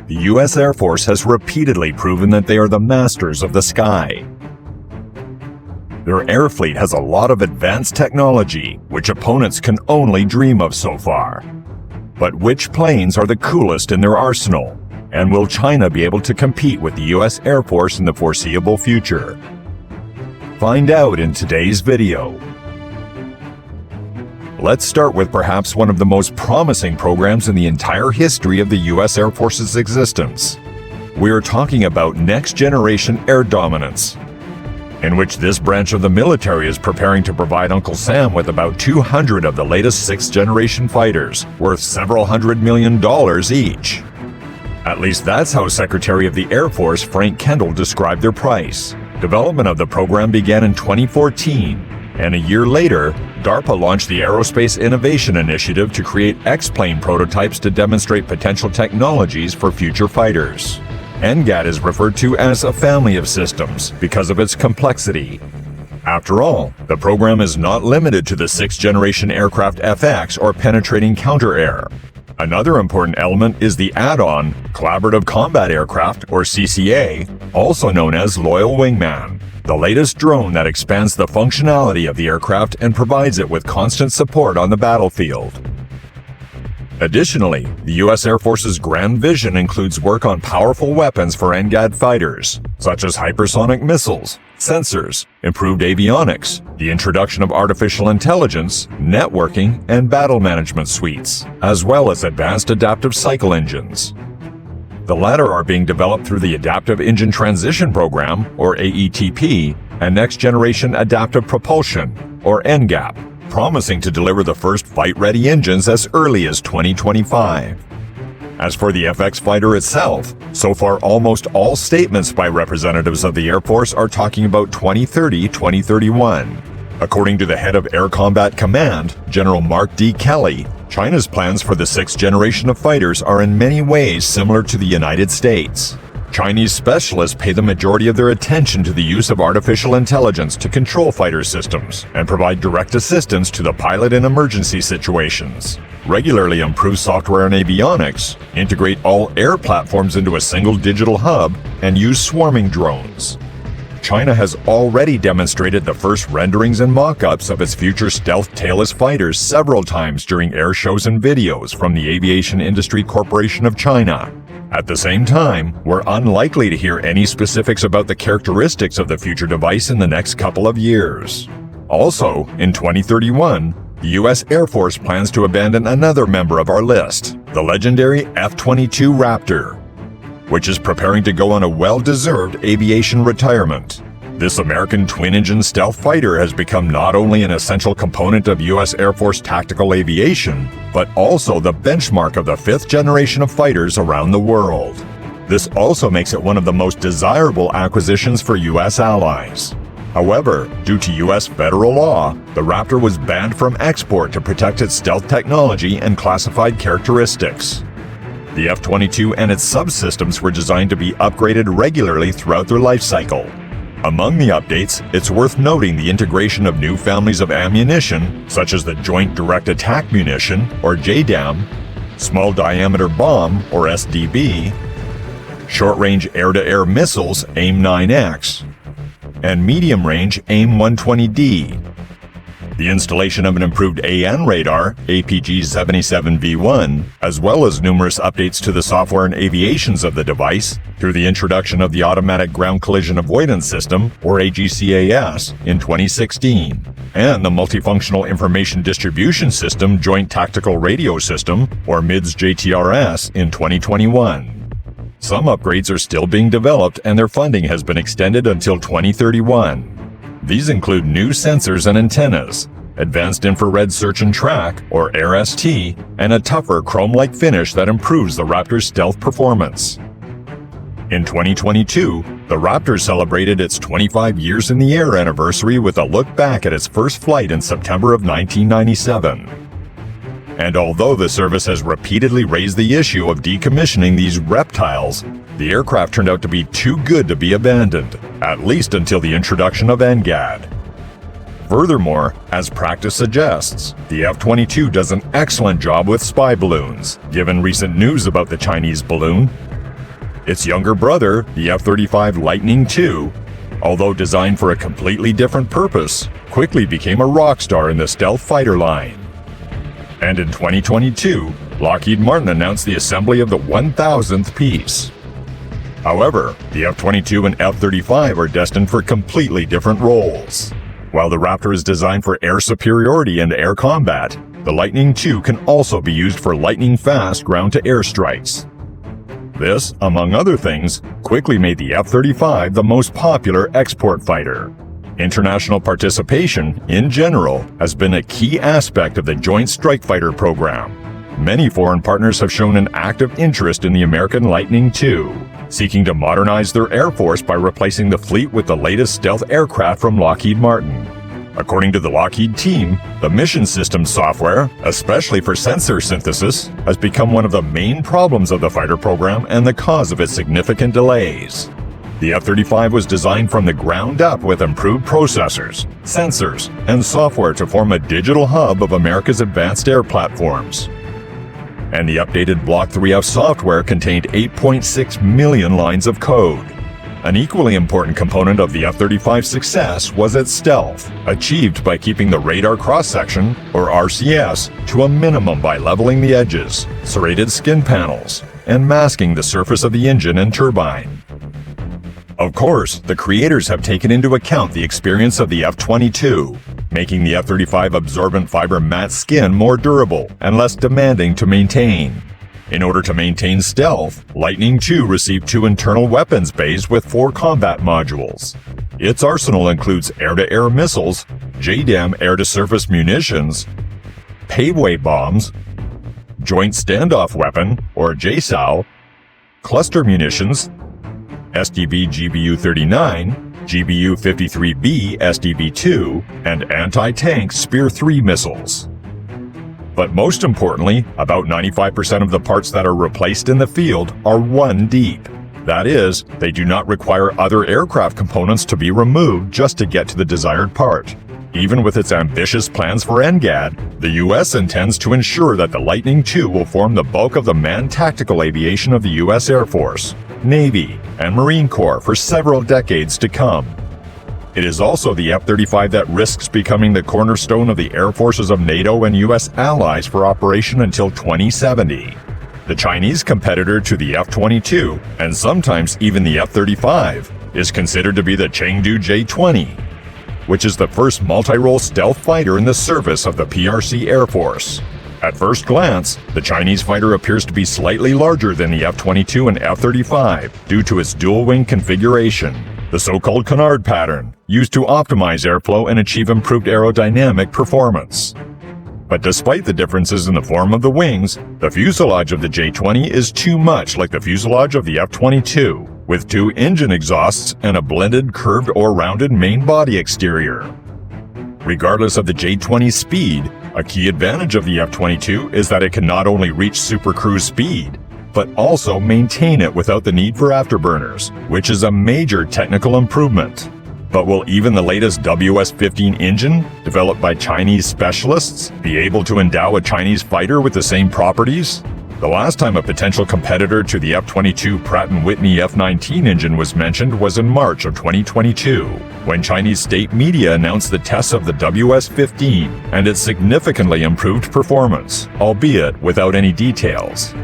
the U.S. Air Force has repeatedly proven that they are the masters of the sky. Their air fleet has a lot of advanced technology, which opponents can only dream of so far. But which planes are the coolest in their arsenal? And will China be able to compete with the U.S. Air Force in the foreseeable future? Find out in today's video. Let's start with perhaps one of the most promising programs in the entire history of the U.S. Air Force's existence. We are talking about next-generation air dominance, in which this branch of the military is preparing to provide Uncle Sam with about 200 of the latest sixth-generation fighters, worth several $100 million each. At least that's how Secretary of the Air Force Frank Kendall described their price. Development of the program began in 2014, and a year later, DARPA launched the Aerospace Innovation Initiative to create X-plane prototypes to demonstrate potential technologies for future fighters. NGAD is referred to as a family of systems because of its complexity. After all, the program is not limited to the sixth-generation aircraft FX or penetrating counter-air. Another important element is the add-on Collaborative Combat Aircraft, or CCA, also known as Loyal Wingman, the latest drone that expands the functionality of the aircraft and provides it with constant support on the battlefield. Additionally, the U.S. Air Force's grand vision includes work on powerful weapons for NGAD fighters, such as hypersonic missiles, sensors, improved avionics, the introduction of artificial intelligence, networking, and battle management suites, as well as advanced adaptive cycle engines. The latter are being developed through the Adaptive Engine Transition Program, or AETP, and Next Generation Adaptive Propulsion, or NGAP, promising to deliver the first fight-ready engines as early as 2025. As for the FX fighter itself, so far almost all statements by representatives of the Air Force are talking about 2030-2031. According to the head of Air Combat Command, General Mark D. Kelly, China's plans for the sixth generation of fighters are in many ways similar to the United States. Chinese specialists pay the majority of their attention to the use of artificial intelligence to control fighter systems and provide direct assistance to the pilot in emergency situations, regularly improve software and avionics, integrate all air platforms into a single digital hub, and use swarming drones. China has already demonstrated the first renderings and mock-ups of its future stealth tailless fighters several times during air shows and videos from the Aviation Industry Corporation of China. At the same time, we're unlikely to hear any specifics about the characteristics of the future device in the next couple of years. Also, in 2031, the U.S. Air Force plans to abandon another member of our list, the legendary F-22 Raptor, which is preparing to go on a well-deserved aviation retirement. This American twin-engine stealth fighter has become not only an essential component of U.S. Air Force tactical aviation, but also the benchmark of the fifth generation of fighters around the world. This also makes it one of the most desirable acquisitions for U.S. allies. However, due to U.S. federal law, the Raptor was banned from export to protect its stealth technology and classified characteristics. The F-22 and its subsystems were designed to be upgraded regularly throughout their life cycle. Among the updates, it's worth noting the integration of new families of ammunition, such as the Joint Direct Attack Munition, or JDAM, Small Diameter Bomb, or SDB, Short-Range Air-to-Air Missiles, AIM-9X, and Medium-Range AIM-120D. The installation of an improved AN radar, APG-77V1, as well as numerous updates to the software and aviations of the device through the introduction of the Automatic Ground Collision Avoidance System, or AGCAS, in 2016, and the Multifunctional Information Distribution System Joint Tactical Radio System, or MIDS-JTRS, in 2021. Some upgrades are still being developed and their funding has been extended until 2031. These include new sensors and antennas, advanced infrared search and track, or AIR-ST, and a tougher chrome-like finish that improves the Raptor's stealth performance. In 2022, the Raptor celebrated its 25 years in the air anniversary with a look back at its first flight in September of 1997. And although the service has repeatedly raised the issue of decommissioning these reptiles, the aircraft turned out to be too good to be abandoned, at least until the introduction of NGAD. Furthermore, as practice suggests, the F-22 does an excellent job with spy balloons. Given recent news about the Chinese balloon, Its younger brother, the F-35 Lightning II, although designed for a completely different purpose, quickly became a rock star in the stealth fighter line. And in 2022, Lockheed Martin announced the assembly of the 1,000th piece. However, the F-22 and F-35 are destined for completely different roles. While the Raptor is designed for air superiority and air combat, the Lightning II can also be used for lightning-fast ground-to-air strikes. This, among other things, quickly made the F-35 the most popular export fighter. International participation, in general, has been a key aspect of the Joint Strike Fighter program. Many foreign partners have shown an active interest in the American Lightning II, seeking to modernize their air force by replacing the fleet with the latest stealth aircraft from Lockheed Martin. According to the Lockheed team, the mission system software, especially for sensor synthesis, has become one of the main problems of the fighter program and the cause of its significant delays. The F-35 was designed from the ground up with improved processors, sensors, and software to form a digital hub of America's advanced air platforms. And the updated Block 3F software contained 8.6 million lines of code. An equally important component of the F-35's success was its stealth, achieved by keeping the radar cross-section, or RCS, to a minimum by leveling the edges, serrated skin panels, and masking the surface of the engine and turbine. Of course, the creators have taken into account the experience of the F-22, making the F-35 absorbent fiber matte skin more durable and less demanding to maintain. In order to maintain stealth, Lightning II received 2 internal weapons bays with 4 combat modules. Its arsenal includes air-to-air missiles, JDAM air-to-surface munitions, paveway bombs, Joint Standoff Weapon, or JSOW, cluster munitions, SDB GBU-39, GBU-53B SDB-2, and anti-tank Spear-3 missiles. But most importantly, about 95% of the parts that are replaced in the field are 1 deep. That is, they do not require other aircraft components to be removed just to get to the desired part. Even with its ambitious plans for NGAD, the U.S. intends to ensure that the Lightning II will form the bulk of the manned tactical aviation of the U.S. Air Force, Navy, and Marine Corps for several decades to come. It is also the F-35 that risks becoming the cornerstone of the air forces of NATO and U.S. allies for operation until 2070. The Chinese competitor to the F-22, and sometimes even the F-35, is considered to be the Chengdu J-20, which is the first multi-role stealth fighter in the service of the PRC Air Force. At first glance, the Chinese fighter appears to be slightly larger than the F-22 and F-35 due to its dual-wing configuration, the so-called canard pattern, used to optimize airflow and achieve improved aerodynamic performance. But despite the differences in the form of the wings, the fuselage of the J-20 is too much like the fuselage of the F-22, with 2 engine exhausts and a blended curved or rounded main body exterior. Regardless of the J-20's speed, a key advantage of the F-22 is that it can not only reach supercruise speed, but also maintain it without the need for afterburners, which is a major technical improvement. But will even the latest WS-15 engine, developed by Chinese specialists, be able to endow a Chinese fighter with the same properties? The last time a potential competitor to the F-22 Pratt & Whitney F-19 engine was mentioned was in March of 2022, when Chinese state media announced the tests of the WS-15 and its significantly improved performance, albeit without any details.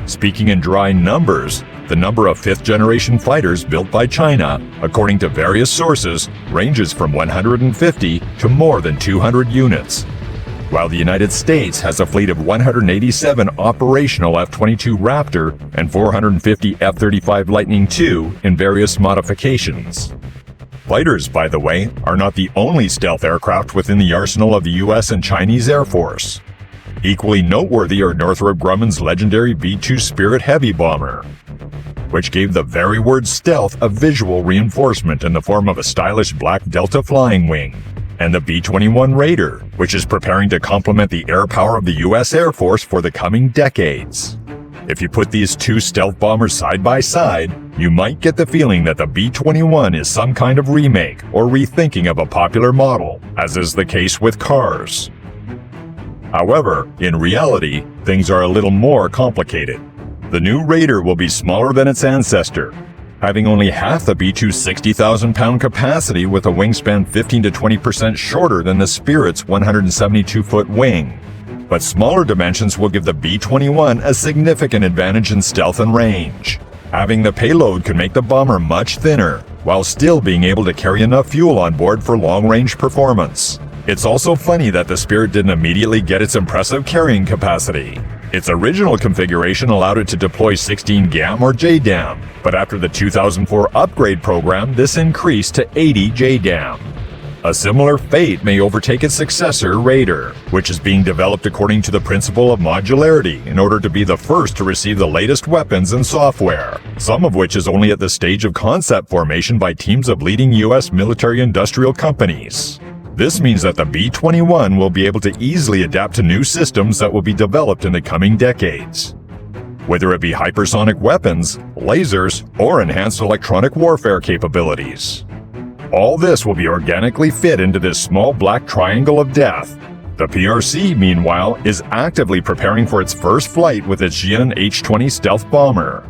Speaking in dry numbers, the number of 5th-generation fighters built by China, according to various sources, ranges from 150 to more than 200 units. While the United States has a fleet of 187 operational F-22 Raptor and 450 F-35 Lightning II in various modifications. Fighters, by the way, are not the only stealth aircraft within the arsenal of the U.S. and Chinese Air Force. Equally noteworthy are Northrop Grumman's legendary B-2 Spirit heavy bomber, which gave the very word stealth a visual reinforcement in the form of a stylish black Delta flying wing, and the B-21 Raider, which is preparing to complement the air power of the U.S. Air Force for the coming decades. If you put these 2 stealth bombers side by side, you might get the feeling that the B-21 is some kind of remake or rethinking of a popular model, as is the case with cars. However, in reality, things are a little more complicated. The new Raider will be smaller than its ancestor, having only half the B-2's 60,000-pound capacity with a wingspan 15 to 20% shorter than the Spirit's 172-foot wing. But smaller dimensions will give the B-21 a significant advantage in stealth and range. Having the payload can make the bomber much thinner, while still being able to carry enough fuel on board for long-range performance. It's also funny that the Spirit didn't immediately get its impressive carrying capacity. Its original configuration allowed it to deploy 16 GAM or JDAM, but after the 2004 upgrade program, this increased to 80 JDAM. A similar fate may overtake its successor, Raider, which is being developed according to the principle of modularity in order to be the first to receive the latest weapons and software, some of which is only at the stage of concept formation by teams of leading U.S. military-industrial companies. This means that the B-21 will be able to easily adapt to new systems that will be developed in the coming decades, whether it be hypersonic weapons, lasers, or enhanced electronic warfare capabilities. All this will be organically fit into this small black triangle of death. The PRC, meanwhile, is actively preparing for its first flight with its Jian H-20 stealth bomber,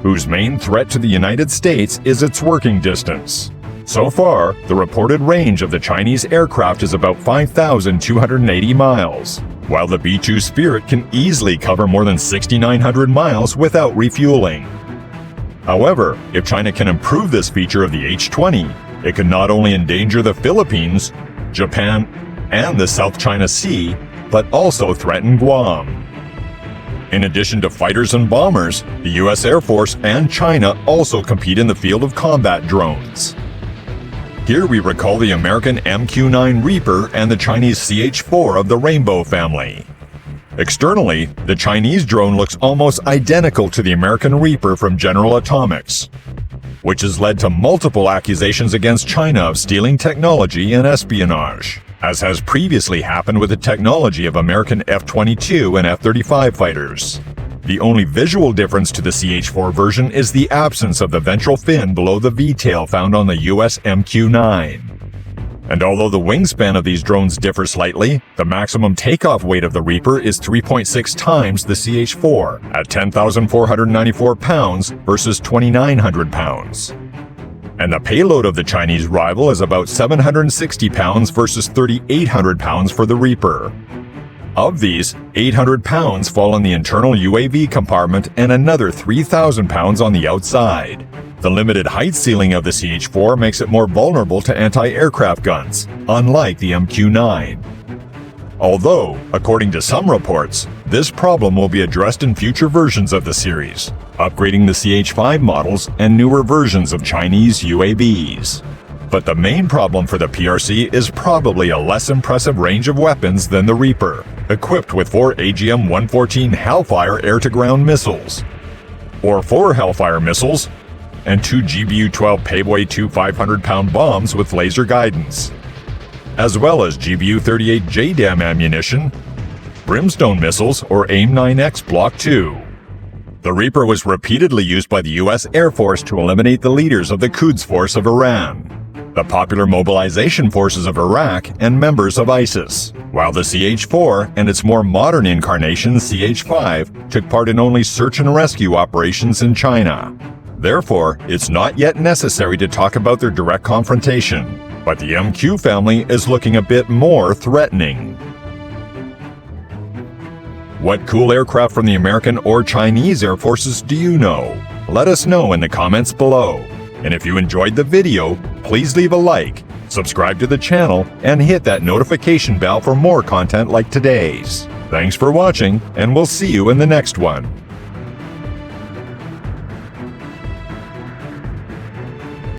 whose main threat to the United States is its working distance. So far, the reported range of the Chinese aircraft is about 5,280 miles, while the B-2 Spirit can easily cover more than 6,900 miles without refueling. However, if China can improve this feature of the H-20, it could not only endanger the Philippines, Japan, and the South China Sea, but also threaten Guam. In addition to fighters and bombers, the U.S. Air Force and China also compete in the field of combat drones. Here we recall the American MQ-9 Reaper and the Chinese CH-4 of the Rainbow family. Externally, the Chinese drone looks almost identical to the American Reaper from General Atomics, which has led to multiple accusations against China of stealing technology and espionage, as has previously happened with the technology of American F-22 and F-35 fighters. The only visual difference to the CH-4 version is the absence of the ventral fin below the V-tail found on the US MQ-9. And although the wingspan of these drones differ slightly, the maximum takeoff weight of the Reaper is 3.6 times the CH-4 at 10,494 pounds versus 2,900 pounds. And the payload of the Chinese rival is about 760 pounds versus 3,800 pounds for the Reaper. Of these, 800 pounds fall in the internal UAV compartment and another 3,000 pounds on the outside. The limited height ceiling of the CH-4 makes it more vulnerable to anti-aircraft guns, unlike the MQ-9. Although, according to some reports, this problem will be addressed in future versions of the series, upgrading the CH-5 models and newer versions of Chinese UAVs. But the main problem for the PRC is probably a less impressive range of weapons than the Reaper, equipped with 4 AGM-114 Hellfire air-to-ground missiles, or 4 Hellfire missiles, and 2 GBU-12 Peiboy-2 500-pound bombs with laser guidance, as well as GBU-38 JDAM ammunition, Brimstone missiles, or AIM-9X Block 2. The Reaper was repeatedly used by the U.S. Air Force to eliminate the leaders of the Quds Force of Iran, the Popular Mobilization Forces of Iraq, and members of ISIS, while the CH-4 and its more modern incarnation, CH-5, took part in only search and rescue operations in China. Therefore, it's not yet necessary to talk about their direct confrontation, but the MQ family is looking a bit more threatening. What cool aircraft from the American or Chinese Air Forces do you know? Let us know in the comments below. And if you enjoyed the video, please leave a like, subscribe to the channel, and hit that notification bell for more content like today's. Thanks for watching, and we'll see you in the next one.